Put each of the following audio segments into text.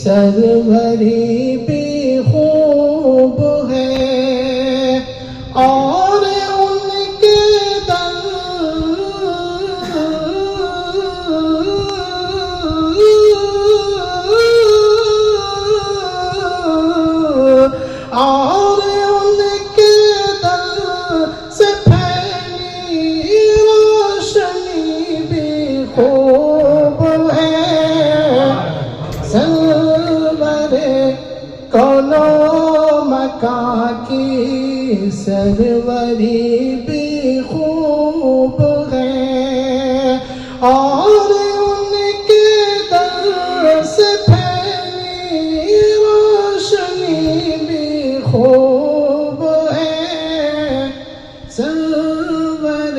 سروری بھی خوب ہے اور ان کے در اور ان کے در سے پھیلی روشنی بھی خوب ہے کون و مکان کی سروری بھی خوب ہے اور ان کے در سے پھیلی روشنی بھی خوب ہے سرور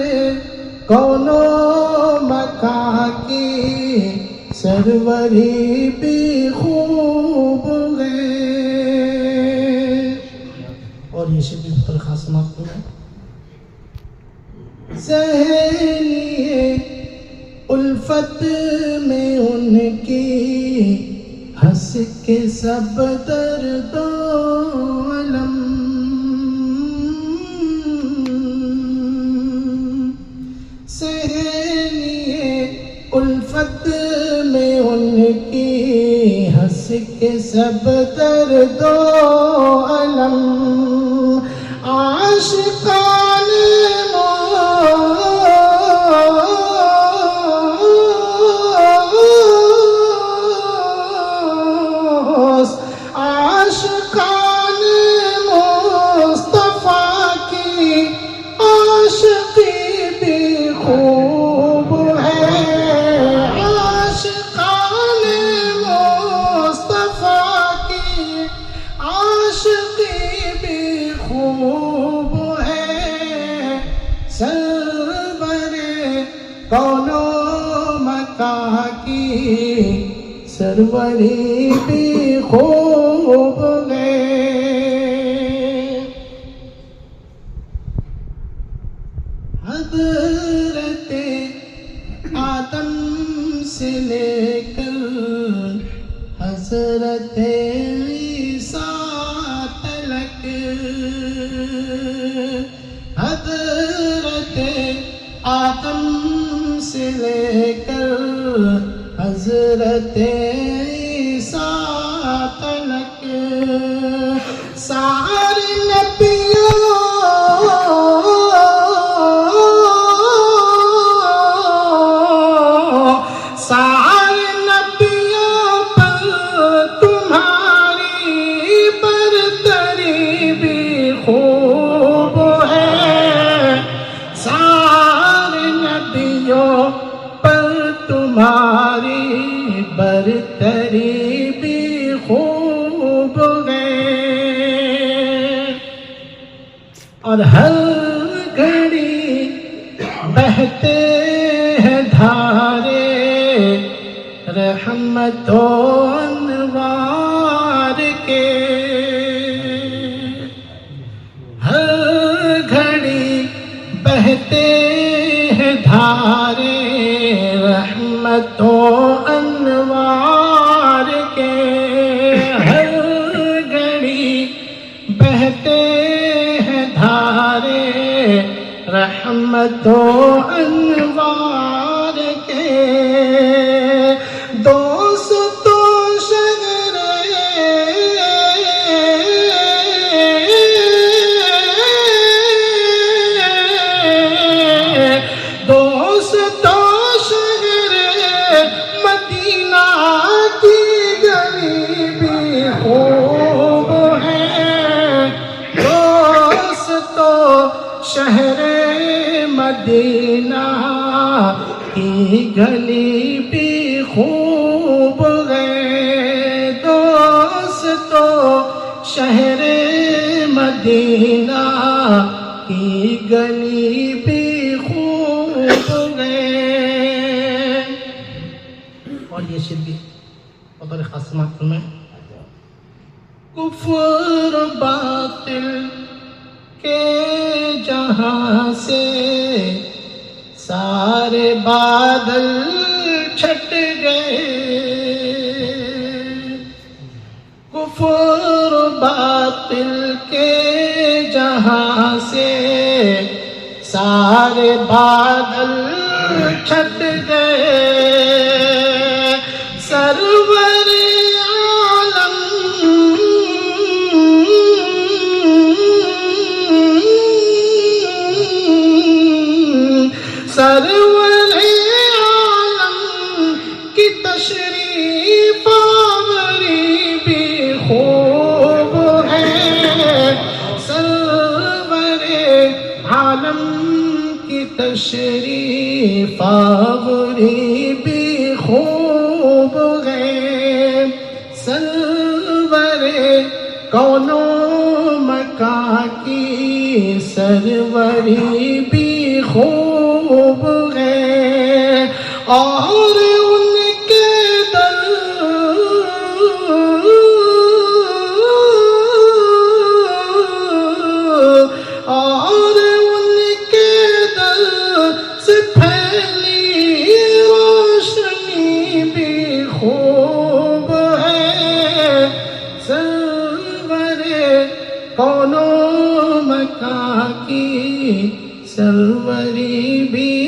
کون و مکان کی سروری بھی خوب ہے. اور یہ شعر بھی پر خاص سماعت کریں. سہیلیے الفت میں ان کی ہنس کے سب درد و علم سہیلیے الفت میں ان کی ہنس کے سب درد و علم عاشقان عاشقان مصطفیٰ کی عاشقی بھی خوب ہے عاشقان مصطفیٰ کی عاشقی بھی خوب ہے سرور کون و مکان کی سروری بھی خوب ہے. حضرت آدم سے لے کر حضرت عیسیٰ تلک حضرت آدم سے لے کر حضرت عیسیٰ تلک سارے نبیوں سارے نبیوں پر تمہاری برتری بھی خوب ہے سارے نبیوں پر تمہاری برتری بھی خوب ہے اور ہر گھڑی بہتے ہیں دھارے رحمت و انوار کے ہر گھڑی بہتے ہیں دھارے رحمت و انوار کے ہر گھڑی بہتے ہیں دھارے رحمت و انوار کے دوستو شہر مدینہ کی گلی بھی خوب ہے دوستو شہر مدینہ کی گلی بھی خوب ہے دوستو شہر مدینہ کی گلی بھی خوب ہے. اور یہ شعر بھی بطور خاص سماعت میں کفر باطل کے جہاں سے سارے بادل چھٹ گئے سے سارے بادل چھٹ گئے، سرور عالم سرور عالم کی تشریف آوری بھی خوب ہے، سرور عالم کی تشریف آوری بھی خوب ہے، سرور کونو مکان کی سروری بھی خوب ہے، اور ان کے در اور ان کے در سے پھیلی روشنی بھی خوب ہے، سرور کونو مکان کی سروری بھی